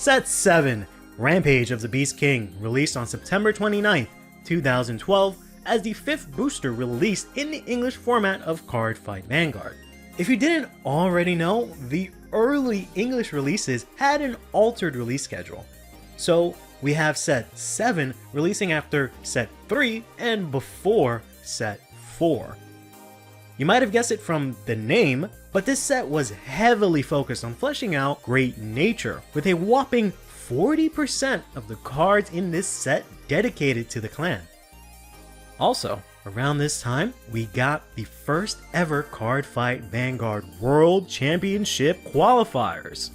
Set 7, Rampage of the Beast King, released on September 29th, 2012 as the 5th booster released in the English format of Cardfight Vanguard. If you didn't already know, the early English releases had an altered release schedule. So we have Set 7 releasing after Set 3 and before Set 4. You might have guessed it from the name, but this set was heavily focused on fleshing out Great Nature, with a whopping 40% of the cards in this set dedicated to the clan. Also, around this time, we got the first ever Cardfight Vanguard World Championship Qualifiers.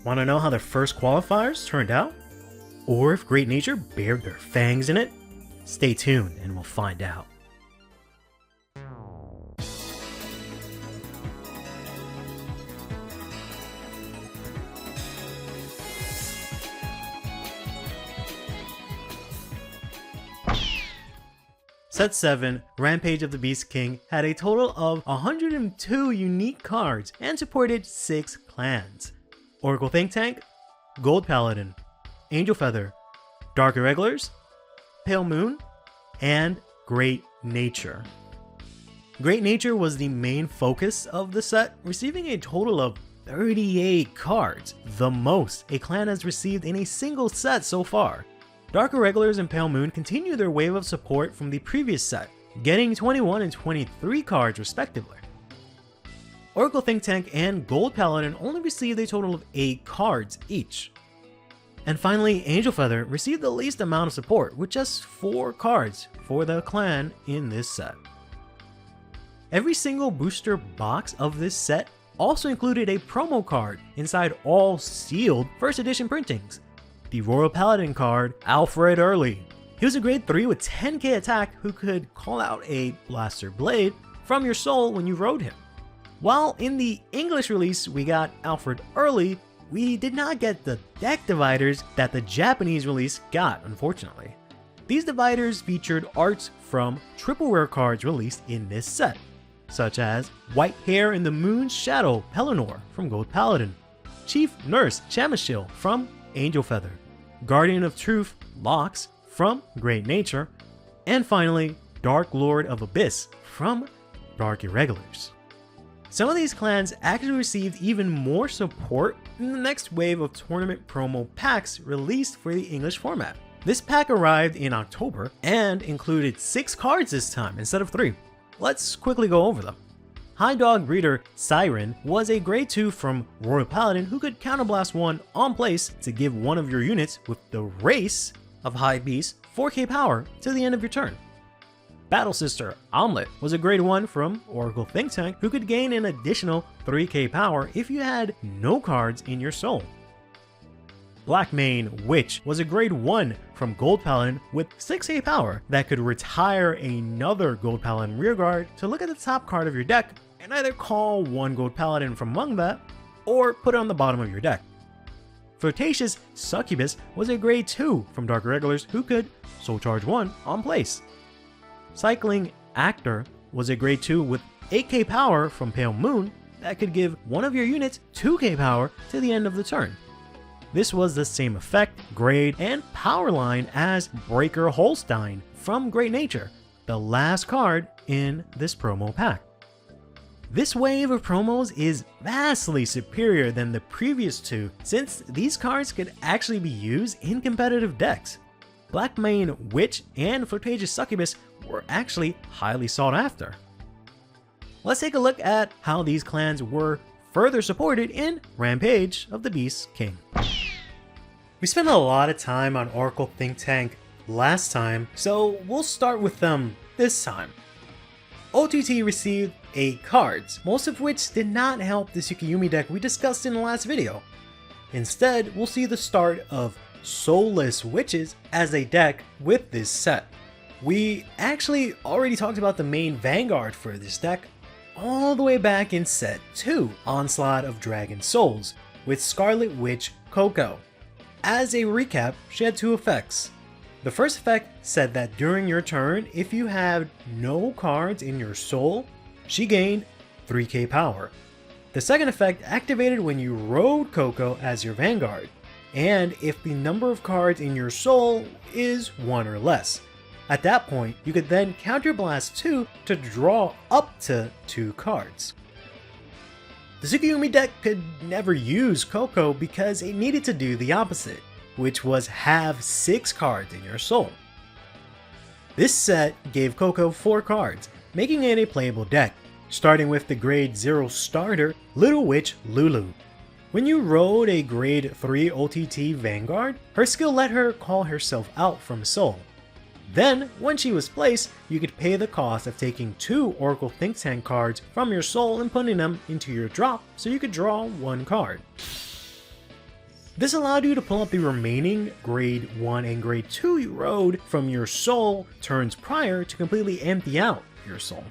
Want to know how the first qualifiers turned out? Or if Great Nature bared their fangs in it? Stay tuned and we'll find out. Set 7, Rampage of the Beast King, had a total of 102 unique cards and supported 6 clans: Oracle Think Tank, Gold Paladin, Angel Feather, Dark Irregulars, Pale Moon, and Great Nature. Great Nature was the main focus of the set, receiving a total of 38 cards, the most a clan has received in a single set so far. Dark Irregulars and Pale Moon continue their wave of support from the previous set, getting 21 and 23 cards respectively. Oracle Think Tank and Gold Paladin only received a total of 8 cards each. And finally, Angel Feather received the least amount of support, with just 4 cards for the clan in this set. Every single booster box of this set also included a promo card inside all sealed first edition printings. The Royal Paladin card, Alfred Early. He was a grade 3 with 10k attack who could call out a Blaster Blade from your soul when you rode him. While in the English release we got Alfred Early, we did not get the deck dividers that the Japanese release got, unfortunately. These dividers featured arts from triple rare cards released in this set, such as White Hair in the Moon's Shadow Pelennor from Gold Paladin, Chief Nurse Chamishil from Angel Feather, Guardian of Truth Lox from Great Nature, and finally Dark Lord of Abyss from Dark Irregulars. Some of these clans actually received even more support in the next wave of tournament promo packs released for the English format. This pack arrived in October and included 6 cards this time instead of 3. Let's quickly go over them. High Dog Breeder Siren was a grade 2 from Royal Paladin who could counterblast 1 on place to give one of your units with the race of High Beast 4k power to the end of your turn. Battle Sister Omelette was a grade 1 from Oracle Think Tank who could gain an additional 3k power if you had no cards in your soul. Blackmane Witch was a grade 1 from Gold Paladin with 6k power that could retire another Gold Paladin rearguard to look at the top card of your deck and either call one Gold Paladin from among that or put it on the bottom of your deck. Flirtatious Succubus was a grade 2 from Dark Irregulars who could Soul Charge 1 on place. Cycling Actor was a grade 2 with 8k power from Pale Moon that could give one of your units 2k power to the end of the turn. This was the same effect, grade, and power line as Breaker Holstein from Great Nature, the last card in this promo pack. This wave of promos is vastly superior than the previous 2 since these cards could actually be used in competitive decks. Blackmane Witch and Flirtatious Succubus were actually highly sought after. Let's take a look at how these clans were further supported in Rampage of the Beast King. We spent a lot of time on Oracle Think Tank last time, so we'll start with them this time. OTT received 8 cards, most of which did not help the Tsukiyomi deck we discussed in the last video. Instead, we'll see the start of Soulless Witches as a deck with this set. We actually already talked about the main Vanguard for this deck all the way back in Set 2, Onslaught of Dragon Souls, with Scarlet Witch Coco. As a recap, she had 2 effects. The first effect said that during your turn, if you had no cards in your soul, she gained 3k power. The second effect activated when you rode Coco as your Vanguard. and if the number of cards in your soul is 1 or less. At that point, you could then counterblast 2 to draw up to 2 cards. The Tsukuyomi deck could never use Coco because it needed to do the opposite, which was have 6 cards in your soul. This set gave Coco 4 cards, making it a playable deck, starting with the grade 0 starter, Little Witch Lulu. When you rode a grade 3 OTT Vanguard, her skill let her call herself out from soul. Then, when she was placed, you could pay the cost of taking 2 Oracle Think Tank cards from your soul and putting them into your drop so you could draw 1 card. This allowed you to pull up the remaining grade 1 and grade 2 you rode from your soul turns prior to completely empty out your soul,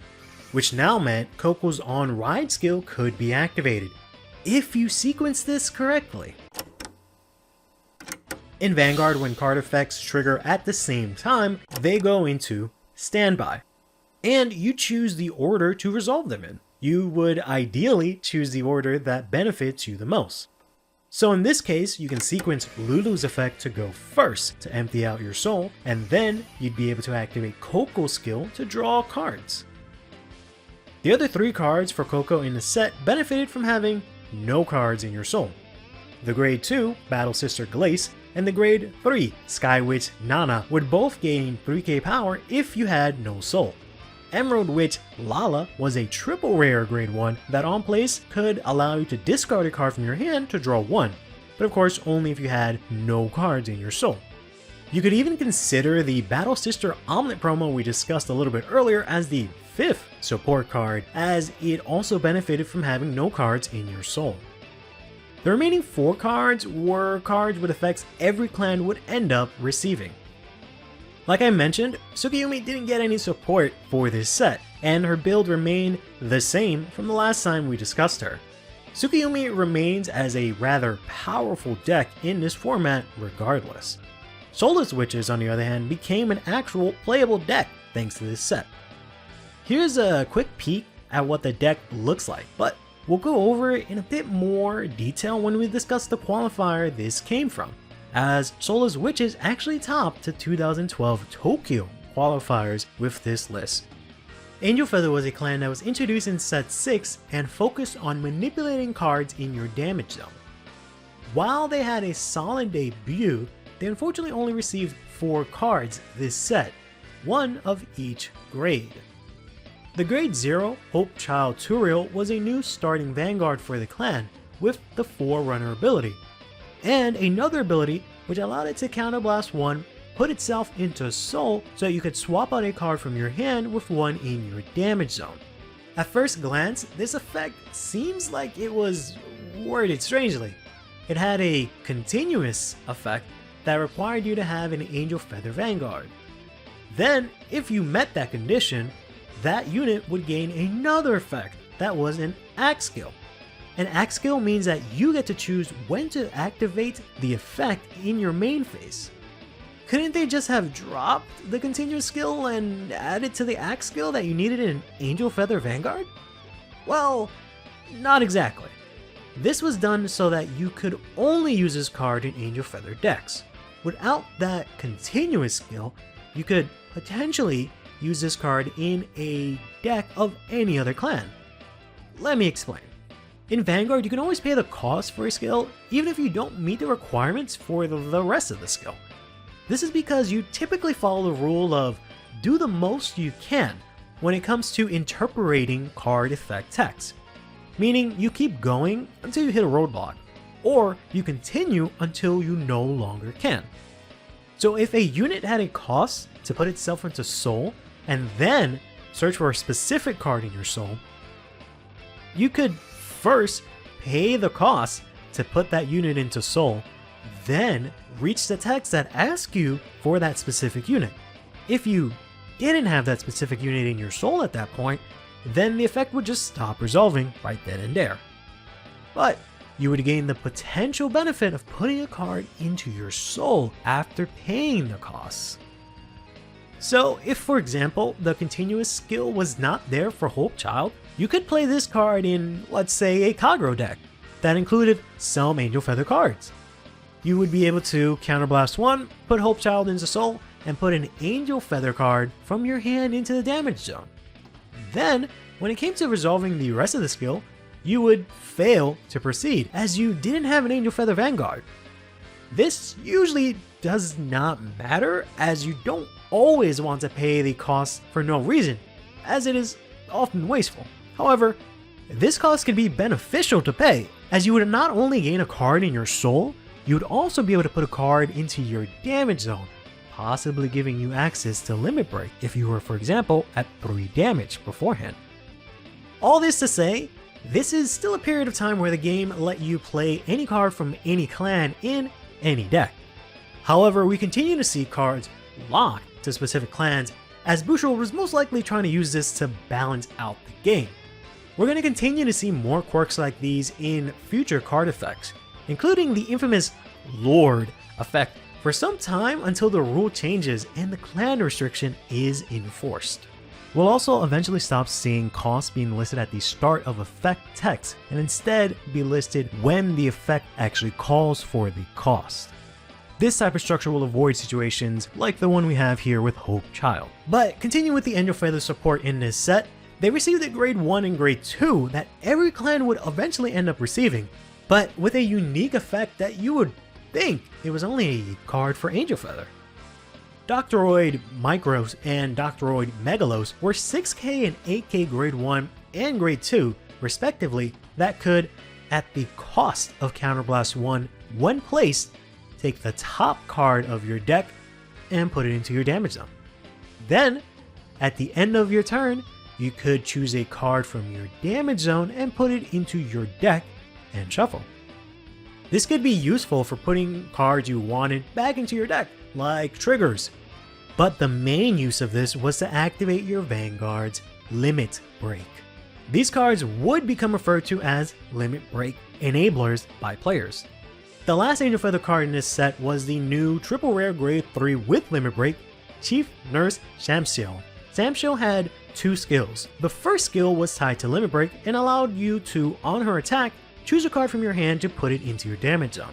which now meant Coco's on ride skill could be activated, if you sequence this correctly. In Vanguard, when card effects trigger at the same time, they go into standby, and you choose the order to resolve them in. You would ideally choose the order that benefits you the most. So in this case, you can sequence Lulu's effect to go first to empty out your soul, and then you'd be able to activate Coco's skill to draw cards. The other 3 cards for Coco in the set benefited from having no cards in your soul. The grade 2 Battle Sister Glace and the grade 3 Sky Witch Nana would both gain 3k power if you had no soul. Emerald Witch Lala was a triple rare grade 1 that on place could allow you to discard a card from your hand to draw 1, but of course only if you had no cards in your soul. You could even consider the Battle Sister Omelet promo we discussed a little bit earlier as the 5th support card, as it also benefited from having no cards in your soul. The remaining 4 cards were cards with effects every clan would end up receiving. Like I mentioned, Tsukuyomi didn't get any support for this set, and her build remained the same from the last time we discussed her. Tsukuyomi remains as a rather powerful deck in this format regardless. Soulless Witches, on the other hand, became an actual playable deck thanks to this set. Here's a quick peek at what the deck looks like, but we'll go over it in a bit more detail when we discuss the qualifier this came from, as Soulless Witches actually topped the 2012 Tokyo qualifiers with this list. Angel Feather was a clan that was introduced in set 6 and focused on manipulating cards in your damage zone. While they had a solid debut, they unfortunately only received 4 cards this set, 1 of each grade. The grade 0 Hope Child Turiel was a new starting Vanguard for the clan with the Forerunner ability, and another ability which allowed it to counterblast 1, put itself into soul so that you could swap out a card from your hand with 1 in your damage zone. At first glance, this effect seems like it was worded strangely. It had a continuous effect that required you to have an Angel Feather Vanguard. Then, if you met that condition, that unit would gain another effect that was an Axe skill. An Axe skill means that you get to choose when to activate the effect in your main phase. Couldn't they just have dropped the continuous skill and added to the Axe skill that you needed in Angel Feather Vanguard? Well, not exactly. This was done so that you could only use this card in Angel Feather decks. Without that continuous skill, you could potentially use this card in a deck of any other clan. Let me explain. In Vanguard, you can always pay the cost for a skill even if you don't meet the requirements for the rest of the skill. This is because you typically follow the rule of do the most you can when it comes to interpreting card effect text, meaning you keep going until you hit a roadblock, or you continue until you no longer can. So if a unit had a cost to put itself into soul, and then search for a specific card in your soul, you could first pay the cost to put that unit into soul, then reach the text that asks you for that specific unit. If you didn't have that specific unit in your soul at that point, then the effect would just stop resolving right then and there. But you would gain the potential benefit of putting a card into your soul after paying the costs. So if, for example, the continuous skill was not there for Hope Child, you could play this card in, let's say, a Kagro deck that included some Angel Feather cards. you would be able to counterblast 1, put Hope Child into Soul, and put an Angel Feather card from your hand into the damage zone. Then, when it came to resolving the rest of the skill, you would fail to proceed, as you didn't have an Angel Feather Vanguard. This usually does not matter, as you don't always want to pay the cost for no reason, as it is often wasteful. However, this cost can be beneficial to pay, as you would not only gain a card in your soul, you would also be able to put a card into your damage zone, possibly giving you access to Limit Break if you were, for example, at 3 damage beforehand. All this to say, this is still a period of time where the game let you play any card from any clan in any deck. However, we continue to see cards locked to specific clans, as Bushel was most likely trying to use this to balance out the game. We're going to continue to see more quirks like these in future card effects, including the infamous Lord effect for some time until the rule changes and the clan restriction is enforced. We'll also eventually stop seeing costs being listed at the start of effect text and instead be listed when the effect actually calls for the cost. This type of structure will avoid situations like the one we have here with Hope Child. But continue with the Angel Feather support in this set, they received a grade 1 and grade 2 that every clan would eventually end up receiving, but with a unique effect that you would think it was only a card for Angel Feather. Doctoroid Micros and Doctoroid Megalos were 6k and 8k grade 1 and grade 2 respectively that could, at the cost of Counterblast 1 when placed, take the top card of your deck and put it into your damage zone. Then, at the end of your turn, you could choose a card from your damage zone and put it into your deck and shuffle. This could be useful for putting cards you wanted back into your deck, like triggers. But the main use of this was to activate your Vanguard's Limit Break. These cards would become referred to as Limit Break Enablers by players. The last Angel Feather card in this set was the new triple rare grade 3 with Limit Break, Chief Nurse Shamsiel. Shamsiel had 2 skills. The first skill was tied to Limit Break and allowed you to, on her attack, choose a card from your hand to put it into your damage zone.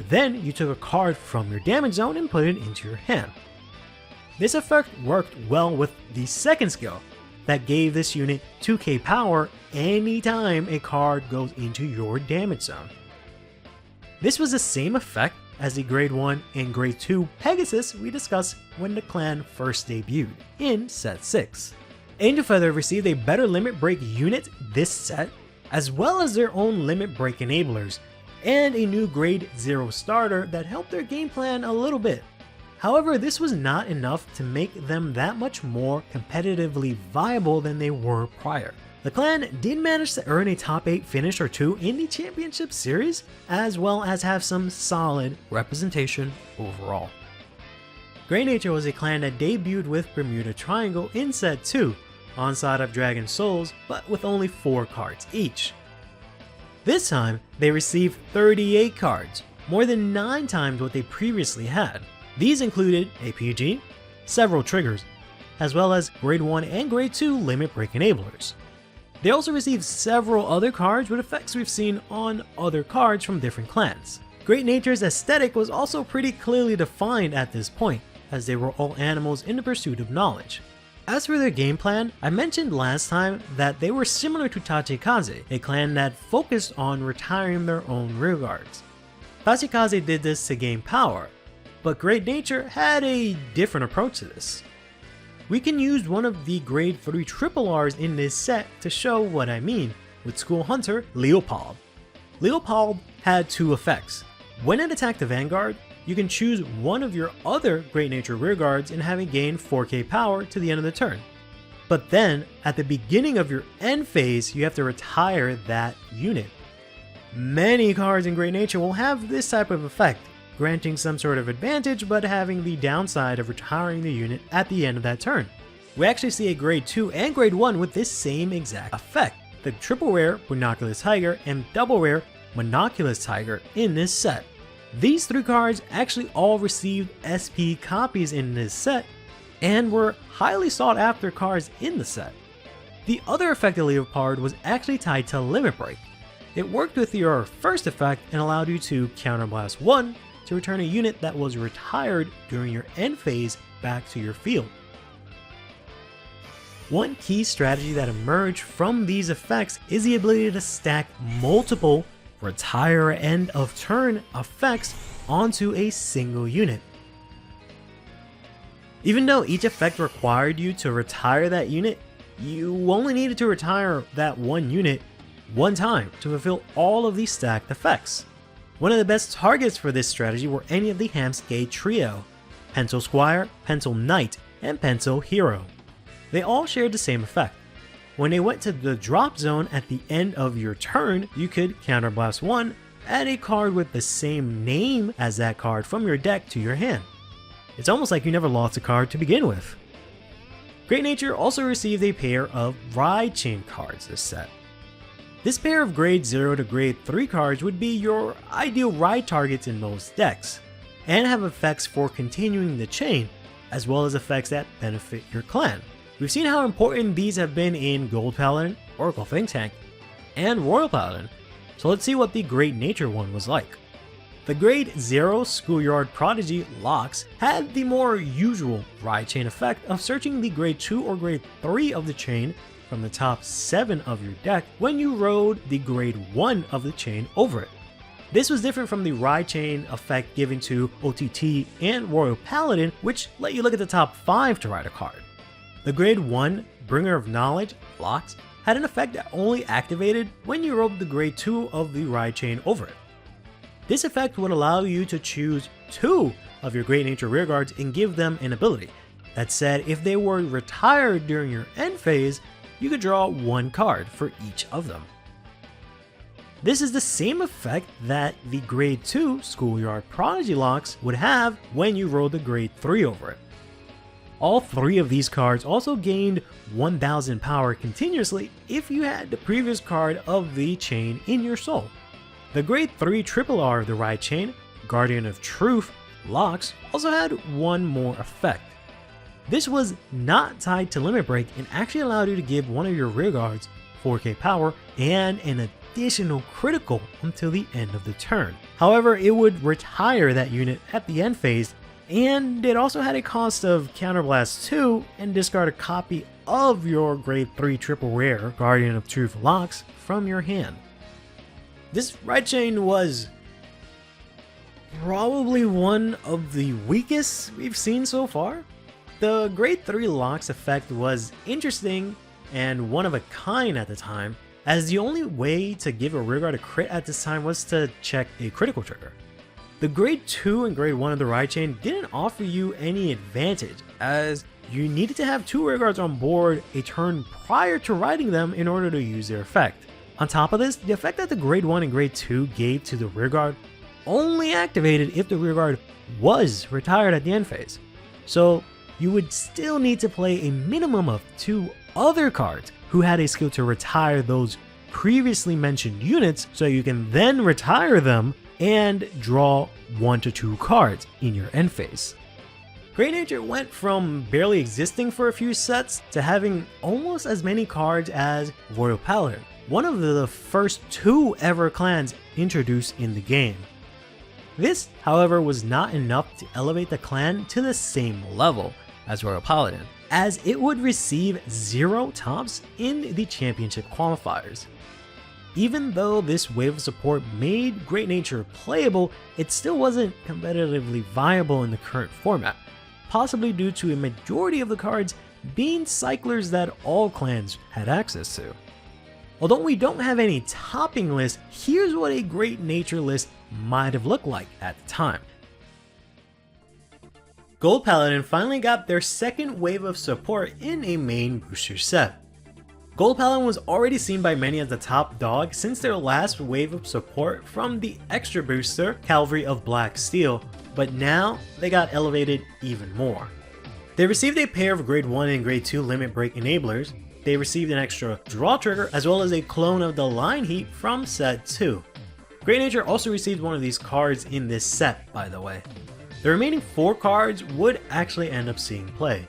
Then you took a card from your damage zone and put it into your hand. This effect worked well with the second skill that gave this unit 2k power anytime a card goes into your damage zone. This was the same effect as the grade 1 and grade 2 Pegasus we discussed when the clan first debuted in set 6. Angel Feather received a better Limit Break unit this set, as well as their own Limit Break enablers, and a new grade 0 starter that helped their game plan a little bit. However, this was not enough to make them that much more competitively viable than they were prior. The clan did manage to earn a top 8 finish or 2 in the championship series, as well as have some solid representation overall. Grey Nature was a clan that debuted with Bermuda Triangle in set 2, on side of Dragon Souls, but with only 4 cards each. This time, they received 38 cards, more than 9 times what they previously had. These included a PG, several triggers, as well as grade 1 and grade 2 Limit Break enablers. They also received several other cards with effects we've seen on other cards from different clans. Great Nature's aesthetic was also pretty clearly defined at this point, as they were all animals in the pursuit of knowledge. As for their game plan, I mentioned last time that they were similar to Tachikaze, a clan that focused on retiring their own rearguards. Tachikaze did this to gain power, but Great Nature had a different approach to this. We can use one of the grade 3 triple Rs in this set to show what I mean with School Hunter Leopold. Leopold had 2 effects. When it attacked the Vanguard, you can choose one of your other Great Nature rearguards and have it gain 4k power to the end of the turn. But then, at the beginning of your end phase, you have to retire that unit. Many cards in Great Nature will have this type of effect, granting some sort of advantage but having the downside of retiring the unit at the end of that turn. We actually see a grade 2 and grade 1 with this same exact effect, the triple rare Binoculus Tiger and double rare Monoculus Tiger in this set. These 3 cards actually all received SP copies in this set and were highly sought after cards in the set. The other effect of Leopard was actually tied to Limit Break. It worked with your first effect and allowed you to counterblast 1, to return a unit that was retired during your end phase back to your field. One key strategy that emerged from these effects is the ability to stack multiple retire end of turn effects onto a single unit. Even though each effect required you to retire that unit, you only needed to retire that one unit one time to fulfill all of these stacked effects. One of the best targets for this strategy were any of the Hamskade trio: Pencil Squire, Pencil Knight, and Pencil Hero. They all shared the same effect. When they went to the drop zone at the end of your turn, you could counterblast one, add a card with the same name as that card from your deck to your hand. It's almost like you never lost a card to begin with. Great Nature also received a pair of Ride Chain cards this set. This pair of grade 0 to grade 3 cards would be your ideal ride targets in most decks, and have effects for continuing the chain, as well as effects that benefit your clan. We've seen how important these have been in Gold Paladin, Oracle Think Tank, and Royal Paladin, so let's see what the Great Nature one was like. The grade 0 Schoolyard Prodigy locks had the more usual ride chain effect of searching the grade 2 or grade 3 of the chain from the top 7 of your deck when you rode the grade 1 of the chain over it. This was different from the ride chain effect given to OTT and Royal Paladin, which let you look at the top 5 to ride a card. The grade 1 Bringer of Knowledge locks had an effect that only activated when you rode the grade 2 of the ride chain over it. This effect would allow you to choose 2 of your Great Nature rearguards and give them an ability. That said, if they were retired during your end phase, you could draw 1 card for each of them. This is the same effect that the grade 2 Schoolyard Prodigy locks would have when you rolled the grade 3 over it. All 3 of these cards also gained 1000 power continuously if you had the previous card of the chain in your soul. The grade 3 RRR of the ride chain, Guardian of Truth locks, also had one more effect. This was not tied to limit break and actually allowed you to give one of your rearguards 4k power and an additional critical until the end of the turn. However, it would retire that unit at the end phase, and it also had a cost of Counterblast 2 and discard a copy of your grade 3 triple rare Guardian of Truth locks from your hand. This ride chain was probably one of the weakest we've seen so far. The grade 3 locks effect was interesting and one of a kind at the time, as the only way to give a rearguard a crit at this time was to check a critical trigger. The grade 2 and grade 1 of the ride chain didn't offer you any advantage, as you needed to have 2 rearguards on board a turn prior to riding them in order to use their effect. On top of this, the effect that the grade 1 and grade 2 gave to the rearguard only activated if the rearguard was retired at the end phase. So you would still need to play a minimum of 2 other cards who had a skill to retire those previously mentioned units, so you can then retire them and draw 1 to 2 cards in your end phase. Great Nature went from barely existing for a few sets to having almost as many cards as Royal Paladin, one of the first 2 ever clans introduced in the game. This, however, was not enough to elevate the clan to the same level as Royal Paladin, as it would receive 0 tops in the championship qualifiers. Even though this wave of support made Great Nature playable, it still wasn't competitively viable in the current format, possibly due to a majority of the cards being cyclers that all clans had access to. Although we don't have any topping list, here's what a Great Nature list might have looked like at the time. Gold Paladin finally got their second wave of support in a main booster set. Gold Paladin was already seen by many as the top dog since their last wave of support from the extra booster, Cavalry of Black Steel, but now they got elevated even more. They received a pair of grade 1 and grade 2 limit break enablers. They received an extra draw trigger as well as a clone of the Line Heat from set 2. Great Nature also received one of these cards in this set, by the way. The remaining 4 cards would actually end up seeing play.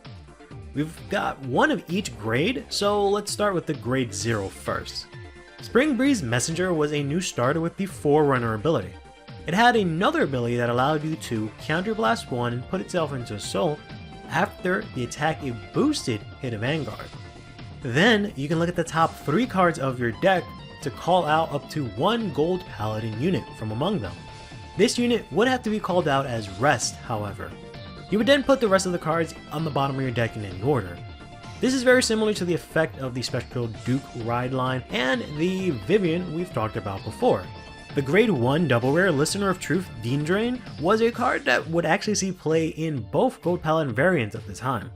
We've got 1 of each grade, so let's start with the grade 0 first. Spring Breeze Messenger was a new starter with the Forerunner ability. It had another ability that allowed you to counterblast one and put itself into soul after the attack it boosted hit a Vanguard. Then you can look at the top 3 cards of your deck to call out up to 1 gold Paladin unit from among them. This unit would have to be called out as rest, however. You would then put the rest of the cards on the bottom of your deck in any order. This is very similar to the effect of the Spectral Duke Ride line and the Vivian we've talked about before. The grade 1 double rare Listener of Truth Dean Drain was a card that would actually see play in both Gold Paladin variants at the time.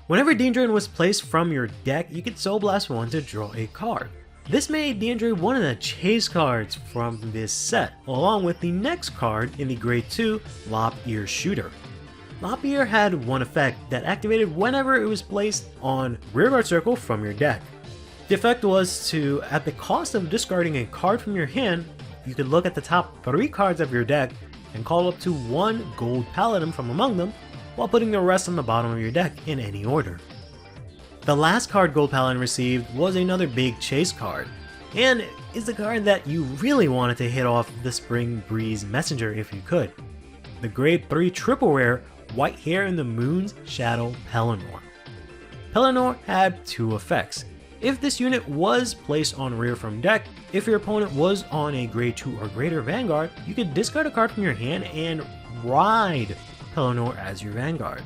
Whenever Dean Drain was placed from your deck, you could Soul Blast 1 to draw a card. This made Dean Drain one of the chase cards from this set, along with the next card in the grade 2 Lop Ear Shooter. Lop Ear had one effect that activated whenever it was placed on Rearguard Circle from your deck. The effect was to, at the cost of discarding a card from your hand, you could look at the top 3 cards of your deck and call up to 1 gold Paladin from among them, while putting the rest on the bottom of your deck in any order. The last card Gold Paladin received was another big chase card, and is the card that you really wanted to hit off the Spring Breeze Messenger if you could. The grade 3 triple rare White Hair in the Moon's Shadow Pelennor. Pelennor had 2 effects. If this unit was placed on rear from deck, if your opponent was on a grade 2 or greater Vanguard, you could discard a card from your hand and ride Pelennor as your Vanguard.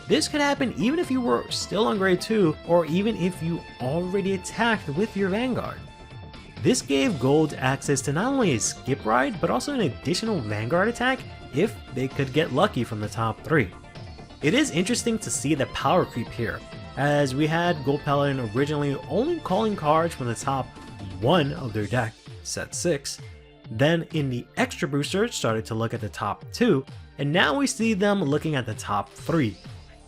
This could happen even if you were still on grade 2 or even if you already attacked with your Vanguard. This gave Gold access to not only a skip ride but also an additional Vanguard attack if they could get lucky from the top 3. It is interesting to see the power creep here, as we had Gold Paladin originally only calling cards from the top 1 of their deck, set 6, then in the extra boosters started to look at the top 2, and now we see them looking at the top 3.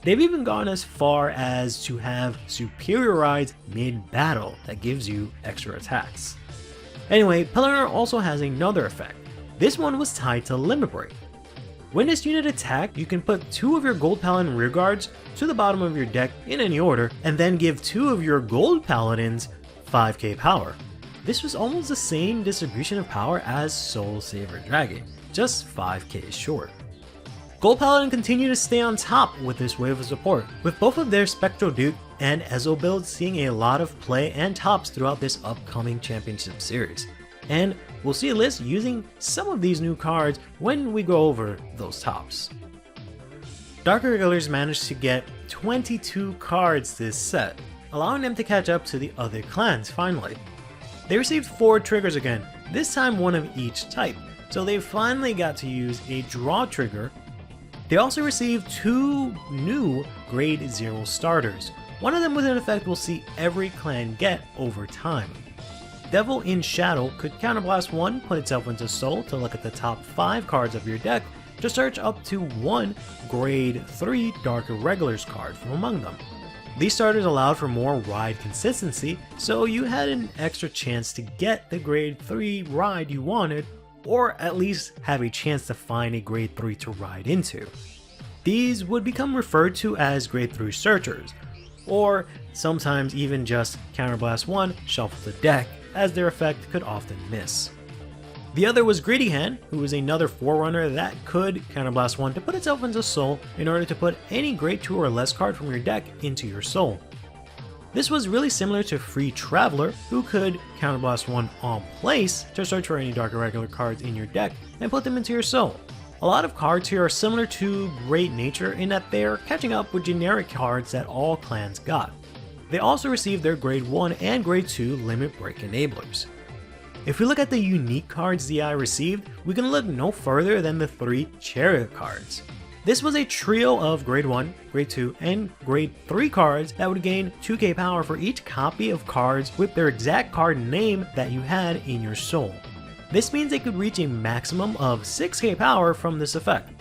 They've even gone as far as to have superior rides mid-battle that gives you extra attacks. Anyway, Pelennor also has another effect. This one was tied to Limit Break. When this unit attacked, you can put 2 of your Gold Paladin rearguards to the bottom of your deck in any order, and then give 2 of your Gold Paladins 5k power. This was almost the same distribution of power as Soul Saver Dragon, just 5k short. Gold Paladin continued to stay on top with this wave of support, with both of their Spectral Duke and Ezo builds seeing a lot of play and tops throughout this upcoming championship series. And we'll see a list using some of these new cards when we go over those tops. Dark Irregulars managed to get 22 cards this set, allowing them to catch up to the other clans finally. They received 4 triggers again, this time one of each type, so they finally got to use a draw trigger. They also received 2 new grade 0 starters, one of them with an effect we'll see every clan get over time. Devil in Shadow could counterblast 1, put itself into soul to look at the top 5 cards of your deck to search up to 1 grade 3 Dark Irregulars card from among them. These starters allowed for more ride consistency, so you had an extra chance to get the grade 3 ride you wanted, or at least have a chance to find a grade 3 to ride into. These would become referred to as grade 3 searchers, or sometimes even just counterblast 1, shuffle the deck, as their effect could often miss. The other was Greedy Hand, who was another Forerunner that could counterblast 1 to put itself into soul in order to put any grade 2 or less card from your deck into your soul. This was really similar to Free Traveler, who could counterblast 1 on place to search for any Dark Irregular cards in your deck and put them into your soul. A lot of cards here are similar to Great Nature in that they are catching up with generic cards that all clans got. They also received their grade 1 and grade 2 limit break enablers. If we look at the unique cards DI received, we can look no further than the 3 Chariot cards. This was a trio of grade 1, grade 2, and grade 3 cards that would gain 2k power for each copy of cards with their exact card name that you had in your soul. This means they could reach a maximum of 6k power from this effect.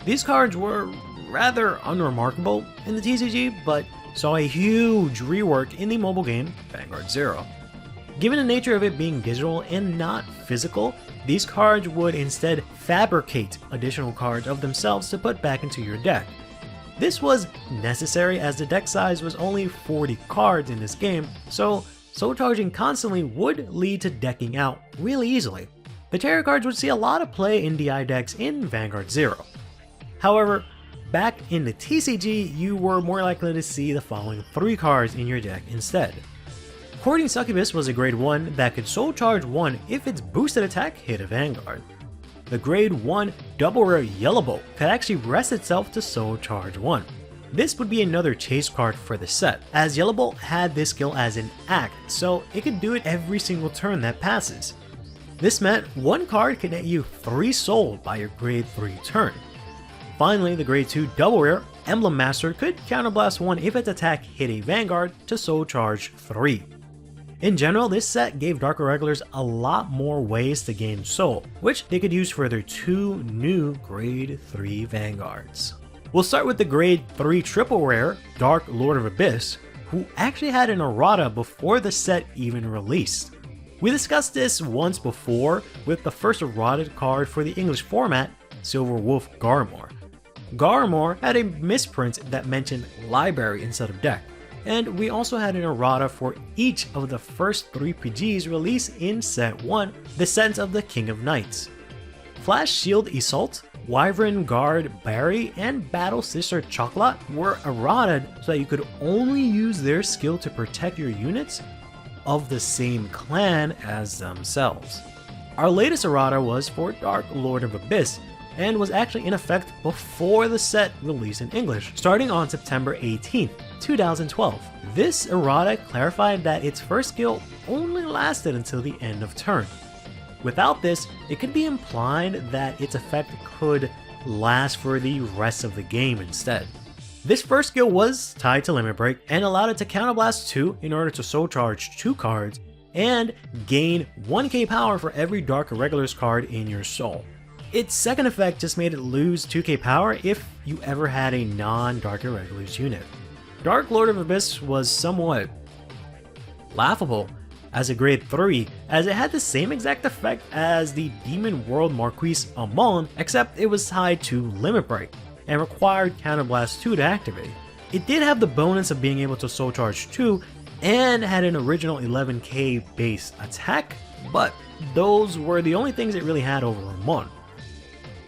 These cards were rather unremarkable in the TCG, but saw a huge rework in the mobile game Vanguard 0. Given the nature of it being digital and not physical, these cards would instead fabricate additional cards of themselves to put back into your deck. This was necessary as the deck size was only 40 cards in this game, so soul charging constantly would lead to decking out really easily. The tarot cards would see a lot of play in DI decks in Vanguard 0. However, back in the TCG, you were more likely to see the following 3 cards in your deck instead. Courting Succubus was a grade 1 that could soul charge 1 if its boosted attack hit a Vanguard. The grade 1 double rare Yellow Bolt could actually rest itself to soul charge 1. This would be another chase card for the set, as Yellow Bolt had this skill as an act, so it could do it every single turn that passes. This meant one card could net you 3 soul by your grade 3 turn. Finally, the grade 2 double rare Emblem Master could counterblast 1 if its attack hit a Vanguard to soul charge 3. In general, this set gave Dark Irregulars a lot more ways to gain soul, which they could use for their 2 new grade 3 Vanguards. We'll start with the grade 3 triple rare Dark Lord of Abyss, who actually had an errata before the set even released. We discussed this once before with the first errata card for the English format, Silver Wolf Garmor. Garmor had a misprint that mentioned library instead of deck, and we also had an errata for each of the first 3 PGs released in Set 1, Descent of the King of Knights. Flash Shield Assault, Wyvern Guard Barry, and Battle Sister Chocolat were errataed so that you could only use their skill to protect your units of the same clan as themselves. Our latest errata was for Dark Lord of Abyss, and was actually in effect before the set released in English, starting on September 18th, 2012. This errata clarified that its first skill only lasted until the end of turn. Without this, it could be implied that its effect could last for the rest of the game instead. This first skill was tied to Limit Break and allowed it to counterblast 2 in order to soul charge 2 cards and gain 1k power for every Dark Irregulars card in your soul. Its second effect just made it lose 2k power if you ever had a non-Dark Irregulars unit. Dark Lord of Abyss was somewhat laughable as a grade 3, as it had the same exact effect as the Demon World Marquise Amon, except it was tied to Limit Break and required Counterblast 2 to activate. It did have the bonus of being able to soul charge 2 and had an original 11k base attack, but those were the only things it really had over Amon.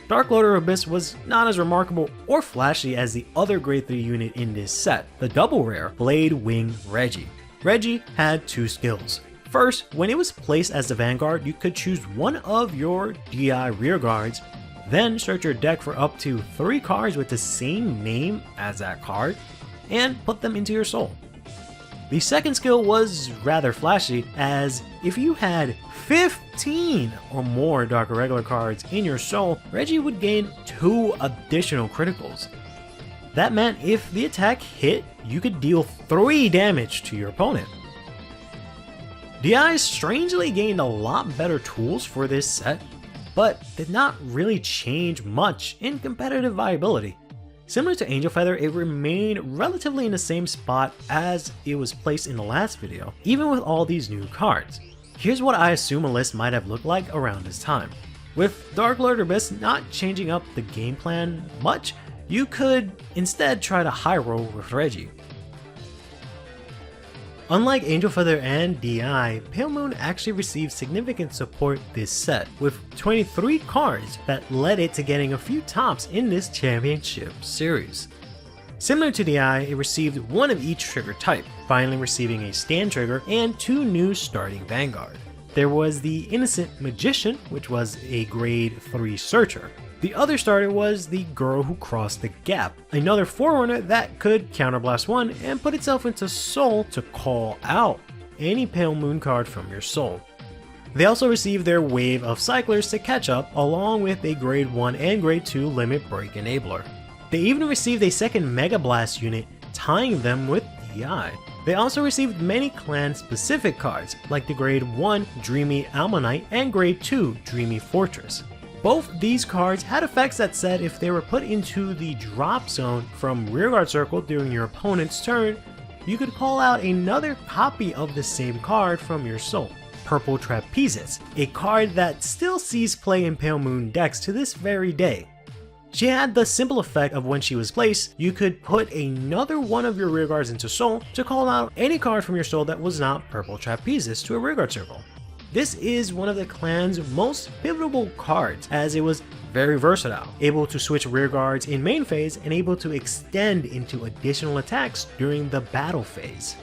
Dark Lord of Abyss was not as remarkable or flashy as the other grade 3 unit in this set, the double rare Blade Wing Reggie. Reggie had 2 skills. First, when it was placed as the Vanguard, you could choose one of your DI rear guards, then search your deck for up to 3 cards with the same name as that card, and put them into your soul. The second skill was rather flashy, as if you had 15 or more Dark Irregular cards in your soul, Reggie would gain 2 additional criticals. That meant if the attack hit, you could deal 3 damage to your opponent. DI strangely gained a lot better tools for this set, but did not really change much in competitive viability. Similar to Angel Feather, it remained relatively in the same spot as it was placed in the last video, even with all these new cards. Here's what I assume a list might have looked like around this time. With Dark Lord of Abyss not changing up the game plan much, you could instead try to high roll with Reggie. Unlike Angel Feather and DI, Pale Moon actually received significant support this set, with 23 cards that led it to getting a few tops in this championship series. Similar to DI, it received 1 of each trigger type, finally receiving a stand trigger and 2 new starting Vanguard. There was the Innocent Magician, which was a grade 3 searcher. The other starter was the Girl Who Crossed the Gap, another Forerunner that could counterblast 1 and put itself into soul to call out any Pale Moon card from your soul. They also received their wave of cyclers to catch up, along with a grade 1 and grade 2 Limit Break enabler. They even received a second Mega Blast unit, tying them with DI. They also received many clan specific cards, like the grade 1 Dreamy Ammonite and grade 2 Dreamy Fortress. Both these cards had effects that said if they were put into the drop zone from Rearguard Circle during your opponent's turn, you could call out another copy of the same card from your soul. Purple Trapezist, a card that still sees play in Pale Moon decks to this very day. She had the simple effect of when she was placed, you could put another one of your rearguards into soul to call out any card from your soul that was not Purple Trapezist to a Rearguard Circle. This is one of the clan's most pivotal cards, as it was very versatile, able to switch rear guards in main phase and able to extend into additional attacks during the battle phase.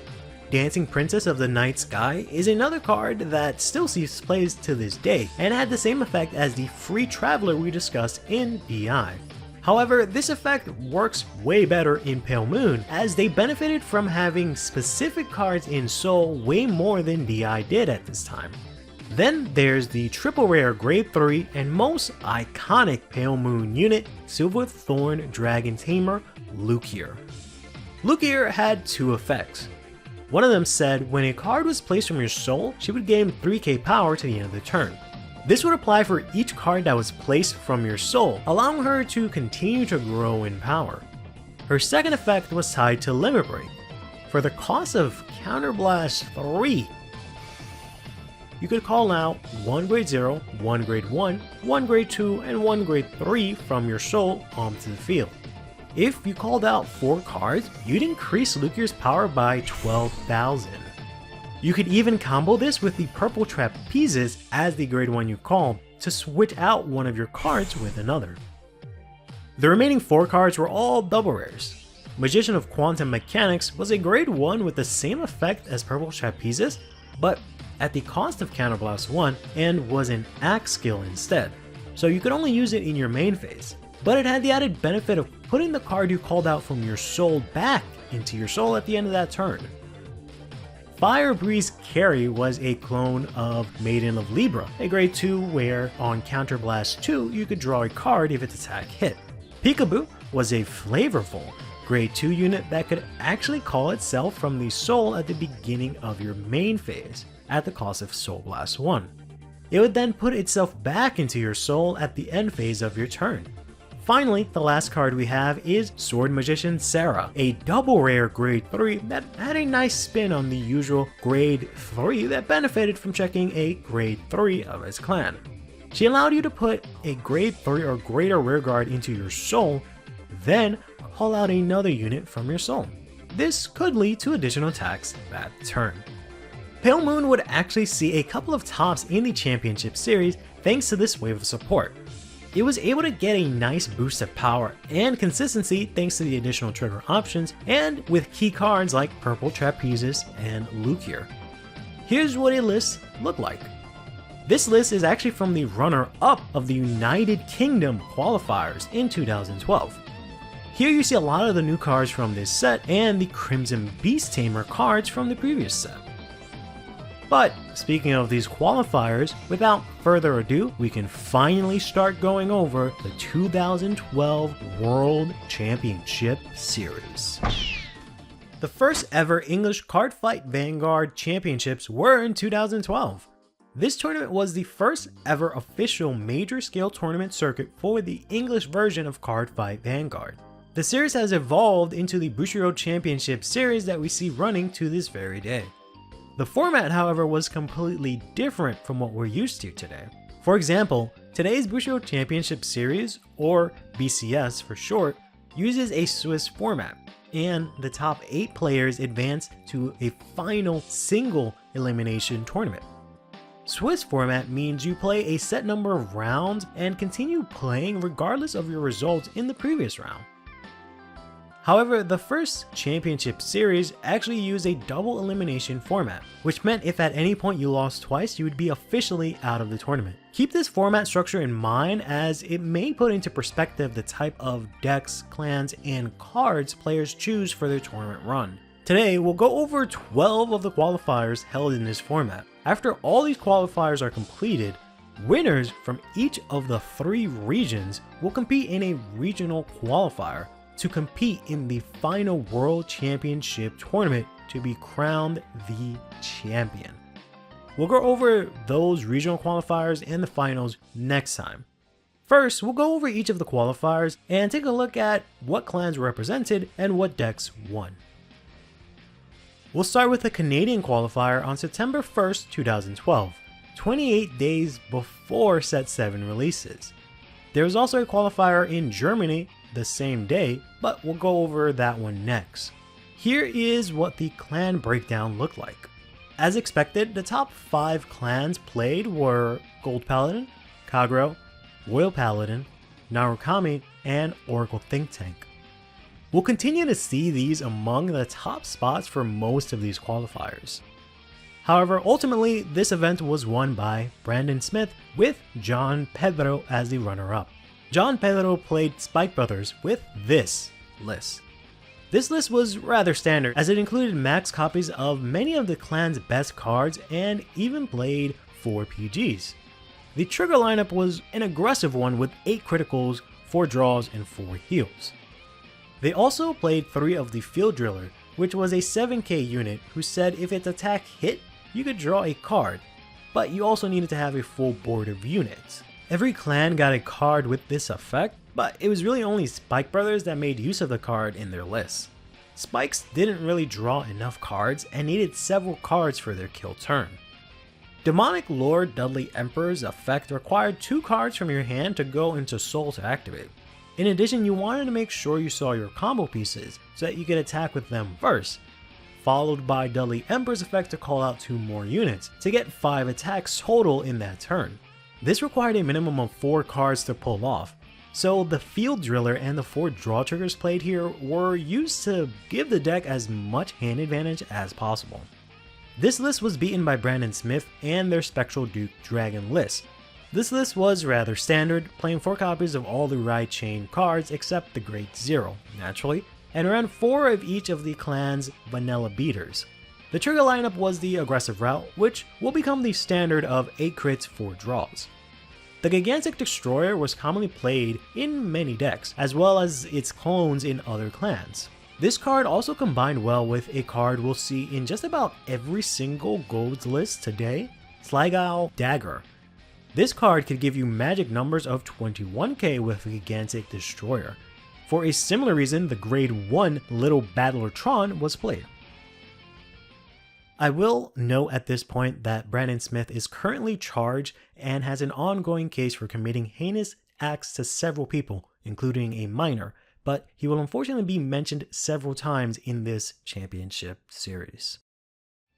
Dancing Princess of the Night Sky is another card that still sees plays to this day and had the same effect as the Free Traveler we discussed in DI. However, this effect works way better in Pale Moon, as they benefited from having specific cards in Soul way more than DI did at this time. Then there's the triple rare grade 3 and most iconic Pale Moon unit, Silverthorn Dragon Tamer, Lukier. Lukier had two effects. One of them said when a card was placed from your soul, she would gain 3k power to the end of the turn. This would apply for each card that was placed from your soul, allowing her to continue to grow in power. Her second effect was tied to Limit Break. For the cost of Counterblast 3, you could call out 1 grade 0, 1 grade 1, 1 grade 2, and 1 grade 3 from your soul onto the field. If you called out 4 cards, you'd increase Lukier's power by 12,000. You could even combo this with the Purple Trapezes as the grade 1 you call to switch out one of your cards with another. The remaining 4 cards were all double rares. Magician of Quantum Mechanics was a grade 1 with the same effect as Purple Trapezes, but at the cost of Counterblast 1 and was an axe skill instead, so you could only use it in your main phase. But it had the added benefit of putting the card you called out from your soul back into your soul at the end of that turn. Fire Breeze Carry was a clone of Maiden of Libra, a grade 2 where on Counterblast 2 you could draw a card if its attack hit. Peekaboo was a flavorful grade 2 unit that could actually call itself from the soul at the beginning of your main phase at the cost of Soul Blast 1. It would then put itself back into your soul at the end phase of your turn. Finally, the last card we have is Sword Magician Sarah, a double rare grade 3 that had a nice spin on the usual grade 3 that benefited from checking a grade 3 of its clan. She allowed you to put a grade 3 or greater rear guard into your soul, then call out another unit from your soul. This could lead to additional attacks that turn. Pale Moon would actually see a couple of tops in the championship series thanks to this wave of support. It was able to get a nice boost of power and consistency thanks to the additional trigger options and with key cards like Purple Trapezes and Lukier. Here's what a list looked like. This list is actually from the runner-up of the United Kingdom qualifiers in 2012. Here you see a lot of the new cards from this set and the Crimson Beast Tamer cards from the previous set. But speaking of these qualifiers, without further ado, we can finally start going over the 2012 World Championship Series. The first ever English Cardfight Vanguard Championships were in 2012. This tournament was the first ever official major scale tournament circuit for the English version of Cardfight Vanguard. The series has evolved into the Bushiroad Championship Series that we see running to this very day. The format, however, was completely different from what we're used to today. For example, today's Bushiroad Championship Series, or BCS for short, uses a Swiss format, and the top 8 players advance to a final single elimination tournament. Swiss format means you play a set number of rounds and continue playing regardless of your results in the previous round. However, the first championship series actually used a double elimination format, which meant if at any point you lost twice, you would be officially out of the tournament. Keep this format structure in mind as it may put into perspective the type of decks, clans, and cards players choose for their tournament run. Today, we'll go over 12 of the qualifiers held in this format. After all these qualifiers are completed, winners from each of the 3 regions will compete in a regional qualifier to compete in the final World Championship tournament to be crowned the champion. We'll go over those regional qualifiers and the finals next time. First, we'll go over each of the qualifiers and take a look at what clans were represented and what decks won. We'll start with the Canadian qualifier on September 1st, 2012, 28 days before Set 7 releases. There was also a qualifier in Germany the same day, but we'll go over that one next. Here is what the clan breakdown looked like. As expected, the top 5 clans played were Gold Paladin, Kagero, Royal Paladin, Narukami, and Oracle Think Tank. We'll continue to see these among the top spots for most of these qualifiers. However, ultimately, this event was won by Brandon Smith with John Pedro as the runner-up. John Pedro played Spike Brothers with this list. This list was rather standard, as it included max copies of many of the clan's best cards and even played 4 PGs. The trigger lineup was an aggressive one with 8 criticals, 4 draws, and 4 heals. They also played 3 of the Field Driller, which was a 7k unit who said if its attack hit, you could draw a card, but you also needed to have a full board of units. Every clan got a card with this effect, but it was really only Spike Brothers that made use of the card in their list. Spikes didn't really draw enough cards and needed several cards for their kill turn. Demonic Lord Dudley Emperor's effect required 2 cards from your hand to go into Soul to activate. In addition, you wanted to make sure you saw your combo pieces so that you could attack with them first, followed by Dudley Emperor's effect to call out 2 more units to get 5 attacks total in that turn. This required a minimum of 4 cards to pull off, so the Field Driller and the 4 draw triggers played here were used to give the deck as much hand advantage as possible. This list was beaten by Brandon Smith and their Spectral Duke Dragon list. This list was rather standard, playing 4 copies of all the Ride Chain cards except the Great Zero, naturally, and ran 4 of each of the clan's vanilla beaters. The trigger lineup was the aggressive route, which will become the standard of 8 crits, 4 draws. The Gigantic Destroyer was commonly played in many decks, as well as its clones in other clans. This card also combined well with a card we'll see in just about every single Gold's list today, Sligow Dagger. This card could give you magic numbers of 21k with the Gigantic Destroyer. For a similar reason, the Grade 1 Little Battler Tron was played. I will note at this point that Brandon Smith is currently charged and has an ongoing case for committing heinous acts to several people, including a minor, but he will unfortunately be mentioned several times in this championship series.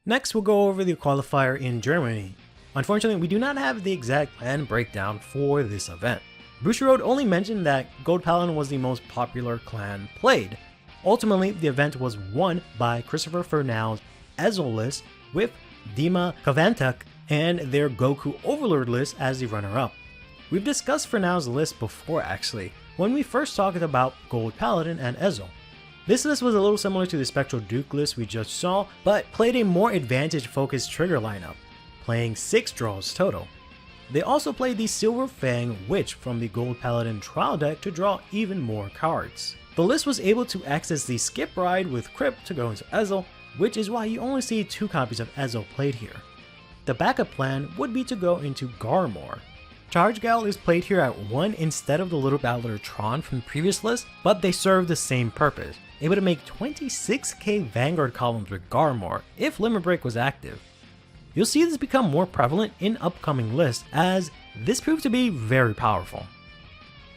Next, we'll go over the qualifier in Germany. Unfortunately, we do not have the exact plan breakdown for this event. Bushiroad only mentioned that Gold Paladin was the most popular clan played. Ultimately, the event was won by Christopher Fernow's Ezel list with Dima Kavantek and their Goku Overlord list as the runner-up. We've discussed Fernow's list before actually, when we first talked about Gold Paladin and Ezel. This list was a little similar to the Spectral Duke list we just saw, but played a more advantage-focused trigger lineup, playing 6 draws total. They also played the Silver Fang Witch from the Gold Paladin trial deck to draw even more cards. The list was able to access the Skip Ride with Crypt to go into Ezel, which is why you only see 2 copies of Ezel played here. The backup plan would be to go into Garmor. Charge Gal is played here at 1 instead of the Little Battler Tron from the previous list, but they serve the same purpose, able to make 26k Vanguard columns with Garmor if Limit Break was active. You'll see this become more prevalent in upcoming lists, as this proved to be very powerful.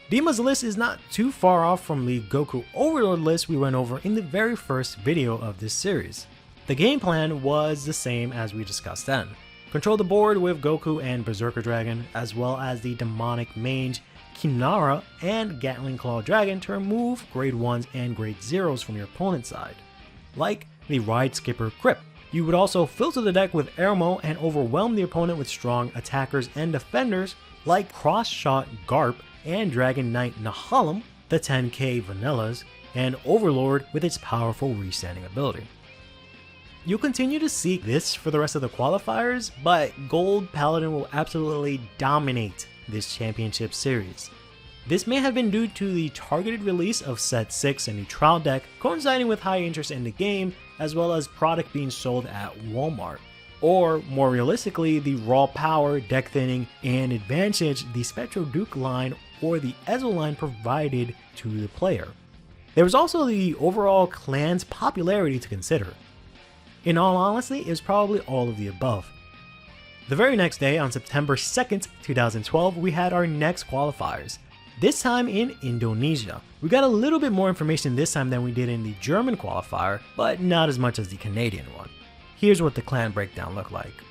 Dima's list is not too far off from the Goku Overlord list we went over in the very first video of this series. The game plan was the same as we discussed then. Control the board with Goku and Berserker Dragon, as well as the Demonic Mage, Kinara, and Gatling Claw Dragon to remove grade 1s and grade 0s from your opponent's side, like the Ride Skipper Crypt. You would also filter the deck with Airmo and overwhelm the opponent with strong attackers and defenders like Cross Shot Garp and Dragon Knight Nahalem, the 10k vanillas, and Overlord with its powerful resetting ability. You'll continue to see this for the rest of the qualifiers, but Gold Paladin will absolutely dominate this championship series. This may have been due to the targeted release of Set 6 and the trial deck coinciding with high interest in the game, as well as product being sold at Walmart. Or, more realistically, the raw power, deck thinning, and advantage the Spectral Duke line or the Ezel line provided to the player. There was also the overall clan's popularity to consider. In all honesty, it was probably all of the above. The very next day, on September 2nd, 2012, we had our next qualifiers. This time in Indonesia. We got a little bit more information this time than we did in the German qualifier, but not as much as the Canadian one. here's what the clan breakdown looked like.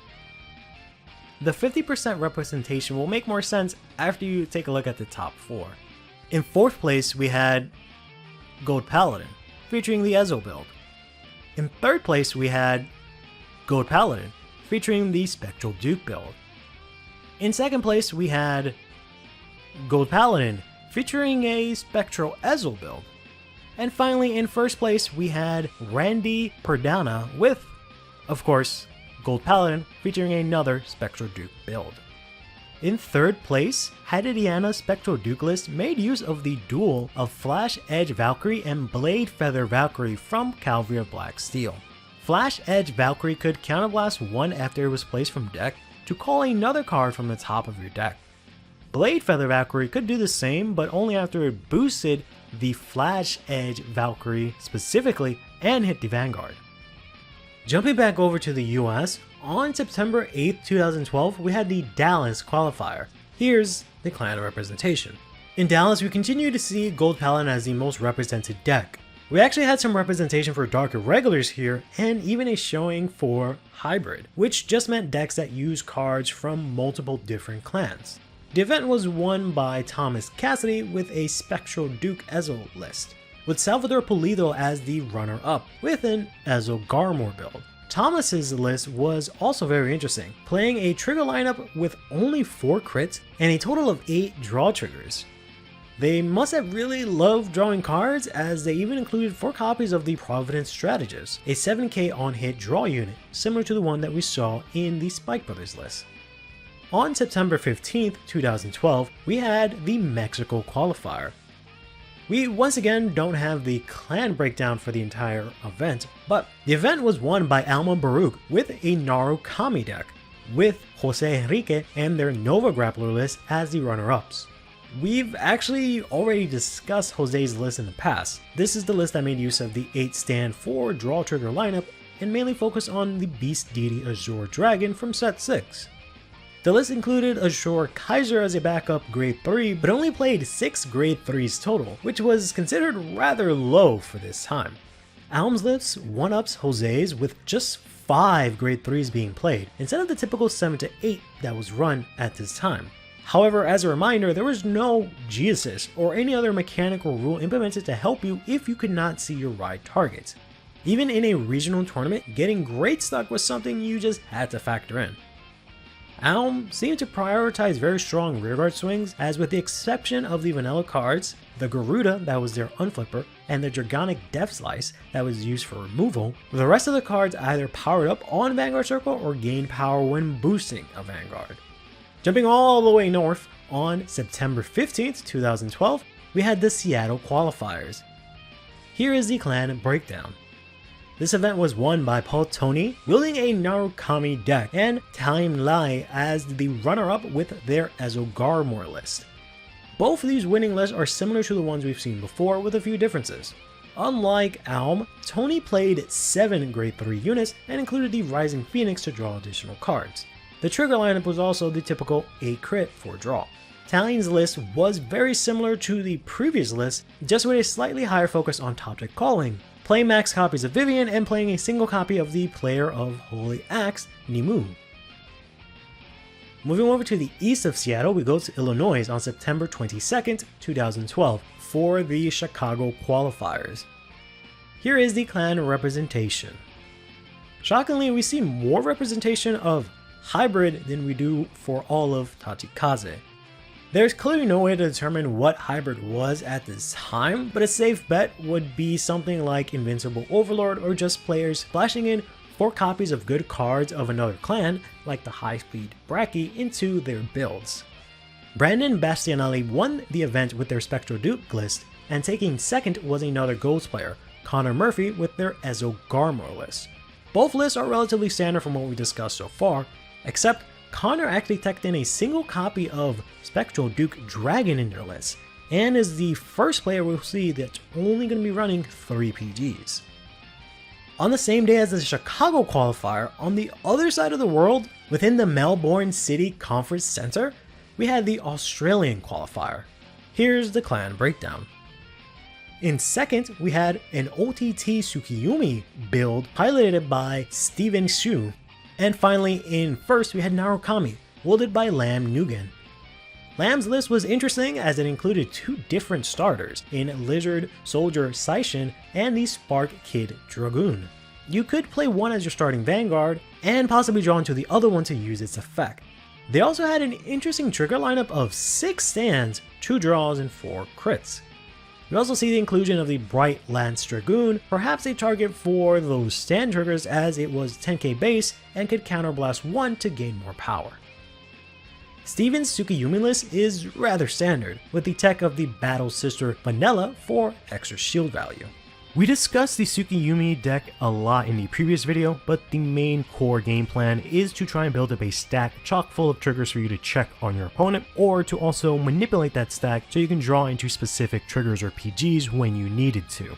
The 50% representation will make more sense after you take a look at the top 4. In 4th place, we had Gold Paladin, featuring the Ezo build. In 3rd place, we had Gold Paladin, featuring the Spectral Duke build. In 2nd place, we had Gold Paladin, featuring a Spectral Ezo build. And finally, in 1st place, we had Randy Perdana with, of course, Gold Paladin, featuring another Spectral Duke build. In 3rd place, Hadadiana's Spectral Duke list made use of the duel of Flash Edge Valkyrie and Blade Feather Valkyrie from Cavalry of Black Steel. Flash Edge Valkyrie could counterblast one after it was placed from deck to call another card from the top of your deck. Blade Feather Valkyrie could do the same, but only after it boosted the Flash Edge Valkyrie specifically and hit the Vanguard. Jumping back over to the US, on September 8th, 2012, we had the Dallas Qualifier. Here's the clan representation. In Dallas, we continue to see Gold Paladin as the most represented deck. We actually had some representation for Dark Irregulars here, and even a showing for Hybrid, which just meant decks that use cards from multiple different clans. The event was won by Thomas Cassidy with a Spectral Duke Ezo list, with Salvador Pulido as the runner-up, with an Ezo Garmor build. Thomas's list was also very interesting, playing a trigger lineup with only 4 crits and a total of 8 draw triggers. They must have really loved drawing cards, as they even included 4 copies of the Providence Strategist, a 7k on-hit draw unit, similar to the one that we saw in the Spike Brothers list. On September 15th, 2012, we had the Mexico Qualifier. We once again don't have the clan breakdown for the entire event, but the event was won by Alma Baruch with a Narukami deck, with Jose Enrique and their Nova Grappler list as the runner-ups. We've actually already discussed Jose's list in the past. This is the list that made use of the 8-stand 4 draw trigger lineup and mainly focused on the Beast Deity Azure Dragon from set 6. The list included Azure Kaiser as a backup grade 3, but only played 6 grade 3s total, which was considered rather low for this time. Alm's list one-ups Jose's with just 5 grade 3s being played, instead of the typical 7 to 8 that was run at this time. However, as a reminder, there was no G-Assist or any other mechanical rule implemented to help you if you could not see your ride targets. Even in a regional tournament, getting great stuck was something you just had to factor in. Alm seemed to prioritize very strong rearguard swings, as with the exception of the vanilla cards, the Garuda that was their unflipper, and the Dragonic Death Slice that was used for removal, the rest of the cards either powered up on Vanguard Circle or gained power when boosting a Vanguard. Jumping all the way north, on September 15th, 2012, we had the Seattle Qualifiers. Here is the clan breakdown. This event was won by Paul Tony, wielding a Narukami deck, and Time Lai as the runner-up with their Ezo Garmor list. Both of these winning lists are similar to the ones we've seen before, with a few differences. Unlike Alm, Tony played 7 grade 3 units and included the Rising Phoenix to draw additional cards. The trigger lineup was also the typical 8 crit for draw. Talion's list was very similar to the previous list, just with a slightly higher focus on top deck calling, playing max copies of Vivian and playing a single copy of the Player of Holy Axe, Nimue. Moving over to the east of Seattle, we go to Illinois on September 22nd, 2012 for the Chicago Qualifiers. Here is the clan representation. Shockingly, we see more representation of Hybrid than we do for all of Tachikaze. There's clearly no way to determine what Hybrid was at this time, but a safe bet would be something like Invincible Overlord, or just players splashing in 4 copies of good cards of another clan, like the High Speed Bracky, into their builds. Brandon Bastianelli won the event with their Spectral Duke list, and taking second was another Ghost player, Connor Murphy, with their Ezo Garmor list. Both lists are relatively standard from what we discussed so far, except Connor actually teched in a single copy of Spectral Duke Dragon in their list, and is the first player we'll see that's only going to be running 3 PGs. On the same day as the Chicago Qualifier, on the other side of the world, within the Melbourne City Conference Center, we had the Australian Qualifier. Here's the clan breakdown. In second, we had an OTT Tsukiyomi build piloted by Steven Shu. And finally, in first, we had Narukami, wielded by Lam Nugan. Lam's list was interesting as it included two different starters in Lizard Soldier Saishin and the Spark Kid Dragoon. You could play one as your starting Vanguard and possibly draw into the other one to use its effect. They also had an interesting trigger lineup of 6 stands, 2 draws, and 4 crits. You also see the inclusion of the Bright Lance Dragoon, perhaps a target for those stand triggers as it was 10k base and could counterblast 1 to gain more power. Steven's Tsukiyomi list is rather standard, with the tech of the Battle Sister Vanilla for extra shield value. We discussed the Tsukiyomi deck a lot in the previous video, but the main core game plan is to try and build up a stack chock full of triggers for you to check on your opponent, or to also manipulate that stack so you can draw into specific triggers or PGs when you needed to.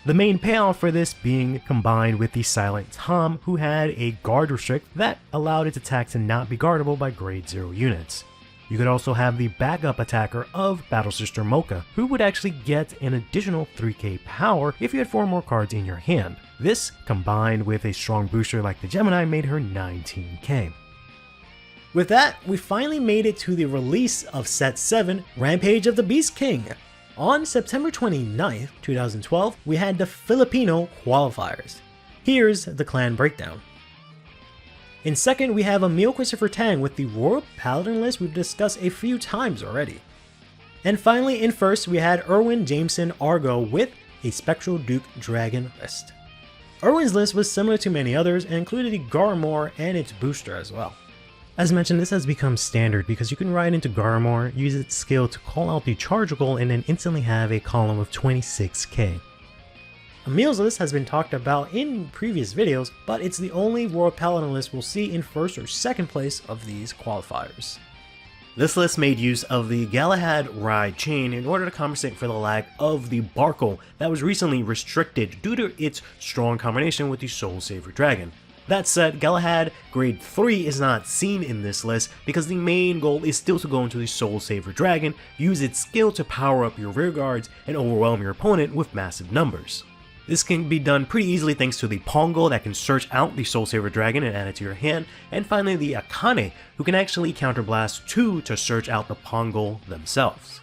The main payoff for this being combined with the Silent Tom, who had a guard restrict that allowed its attack to not be guardable by grade 0 units. You could also have the backup attacker of Battle Sister Mocha, who would actually get an additional 3k power if you had 4 more cards in your hand. This, combined with a strong booster like the Gemini, made her 19k. With that, we finally made it to the release of Set 7, Rampage of the Beast King. On September 29th, 2012, we had the Filipino Qualifiers. Here's the clan breakdown. In second, we have Emil Christopher Tang with the Royal Paladin list we've discussed a few times already. And finally, in first, we had Erwin Jameson Argo with a Spectral Duke Dragon list. Erwin's list was similar to many others and included the Garamor and its booster as well. As mentioned, this has become standard because you can ride into Garamor, use its skill to call out the charge goal, and then instantly have a column of 26k. Emil's list has been talked about in previous videos, but it's the only Royal Paladin list we'll see in first or second place of these qualifiers. This list made use of the Galahad Ride chain in order to compensate for the lack of the Barkle that was recently restricted due to its strong combination with the Soul Saver Dragon. That said, Galahad Grade 3 is not seen in this list because the main goal is still to go into the Soul Saver Dragon, use its skill to power up your rear guards, and overwhelm your opponent with massive numbers. This can be done pretty easily thanks to the Pongo that can search out the Soul Saver Dragon and add it to your hand, and finally the Akane, who can actually counterblast 2 to search out the Pongo themselves.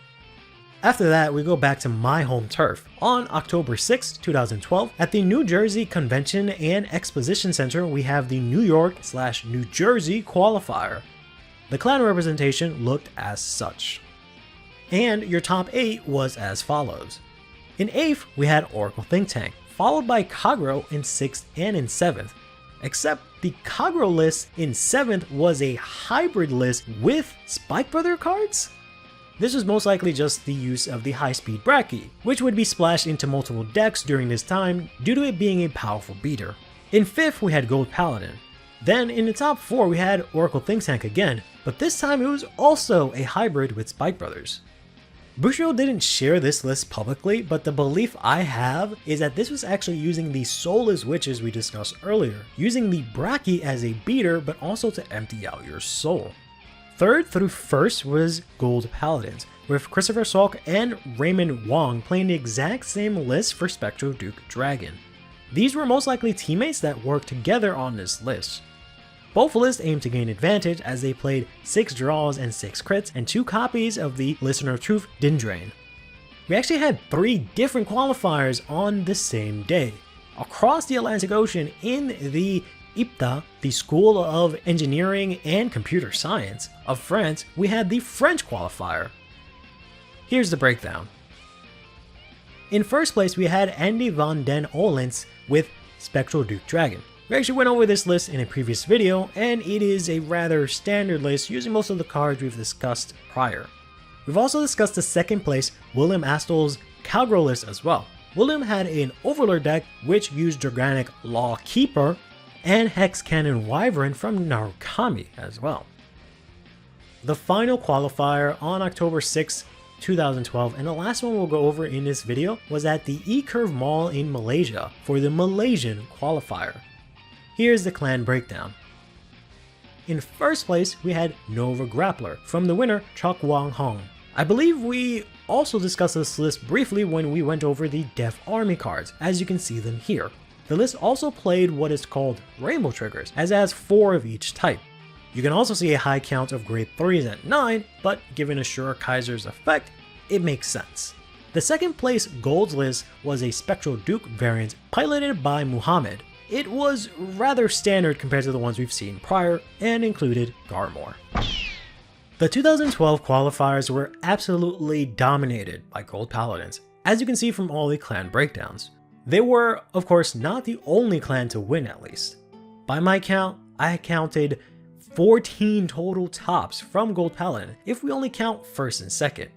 After that, we go back to my home turf. On October 6, 2012, at the New Jersey Convention and Exposition Center, we have the New York/New Jersey Qualifier. The clan representation looked as such. And your top 8 was as follows. In 8th, we had Oracle Think Tank, followed by Kagro in 6th and in 7th, except the Kagro list in 7th was a hybrid list with Spike Brother cards? This was most likely just the use of the high-speed Braki, which would be splashed into multiple decks during this time due to it being a powerful beater. In 5th, we had Gold Paladin. Then in the top 4, we had Oracle Think Tank again, but this time it was also a hybrid with Spike Brothers. Bushido didn't share this list publicly, but the belief I have is that this was actually using the Soulless Witches we discussed earlier, using the Braki as a beater but also to empty out your soul. 3rd through 1st was Gold Paladins, with Christopher Salk and Raymond Wong playing the exact same list for Spectral Duke Dragon. These were most likely teammates that worked together on this list. Both lists aimed to gain advantage as they played 6 draws and 6 crits and 2 copies of the Listener of Truth Dindrain. We actually had 3 different qualifiers on the same day. Across the Atlantic Ocean in the IPTA, the School of Engineering and Computer Science of France, we had the French qualifier. Here's the breakdown. In first place, we had Andy van den Olens with Spectral Duke Dragon. We actually went over this list in a previous video, and it is a rather standard list using most of the cards we've discussed prior. We've also discussed the second place William Astel's Cowgirl list as well. William had an Overlord deck which used Dragonic Lawkeeper and Hex Cannon Wyvern from Narukami as well. The final qualifier on October 6, 2012, and the last one we'll go over in this video, was at the E-Curve Mall in Malaysia for the Malaysian qualifier. Here's the clan breakdown. In first place, we had Nova Grappler from the winner Chok Wang Hong. I believe we also discussed this list briefly when we went over the Death Army cards, as you can see them here. The list also played what is called rainbow triggers, as it has 4 of each type. You can also see a high count of grade 3s at 9, but given Ashura Kaiser's effect, it makes sense. The second place Gold's list was a Spectral Duke variant piloted by Muhammad. It was rather standard compared to the ones we've seen prior, and included Garmor. The 2012 qualifiers were absolutely dominated by Gold Paladins, as you can see from all the clan breakdowns. They were, of course, not the only clan to win at least. By my count, I counted 14 total tops from Gold Paladin, if we only count first and second.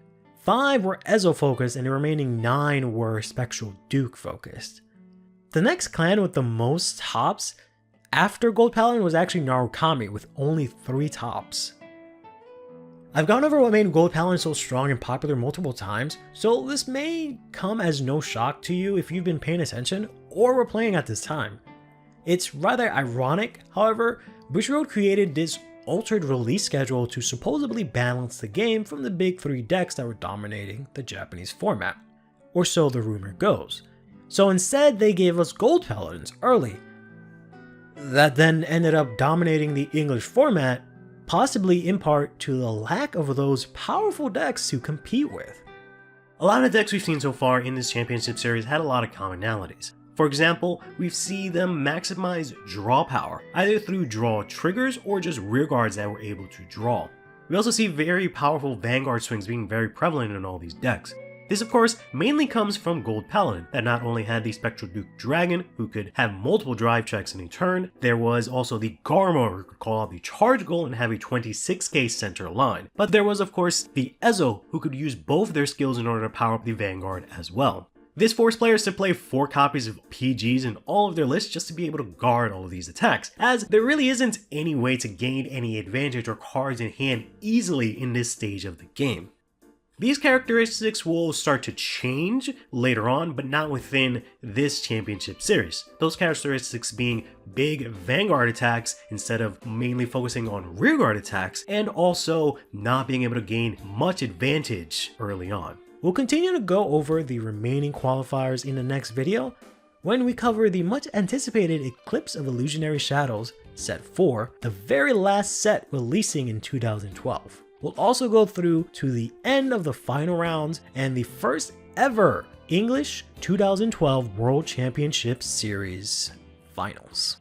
5 were Ezo focused and the remaining 9 were Spectral Duke focused. The next clan with the most tops after Gold Paladin was actually Narukami with only 3 tops. I've gone over what made Gold Paladin so strong and popular multiple times, so this may come as no shock to you if you've been paying attention or were playing at this time. It's rather ironic, however, Bushiroad created this altered release schedule to supposedly balance the game from the big 3 decks that were dominating the Japanese format, or so the rumor goes. So instead they gave us Gold Paladins early, that then ended up dominating the English format, possibly in part to the lack of those powerful decks to compete with. A lot of decks we've seen so far in this championship series had a lot of commonalities. For example, we see them maximize draw power, either through draw triggers or just rear guards that were able to draw. We also see very powerful Vanguard swings being very prevalent in all these decks. This of course mainly comes from Gold Paladin, that not only had the Spectral Duke Dragon, who could have multiple drive checks in a turn, there was also the Garmor, who could call out the charge goal and have a 26k center line. But there was of course the Ezo, who could use both their skills in order to power up the Vanguard as well. This forced players to play 4 copies of PGs in all of their lists just to be able to guard all of these attacks, as there really isn't any way to gain any advantage or cards in hand easily in this stage of the game. These characteristics will start to change later on, but not within this championship series. Those characteristics being big Vanguard attacks instead of mainly focusing on rearguard attacks, and also not being able to gain much advantage early on. We'll continue to go over the remaining qualifiers in the next video when we cover the much anticipated Eclipse of Illusionary Shadows set 4, the very last set releasing in 2012. We'll also go through to the end of the final rounds and the first ever English 2012 World Championship Series finals.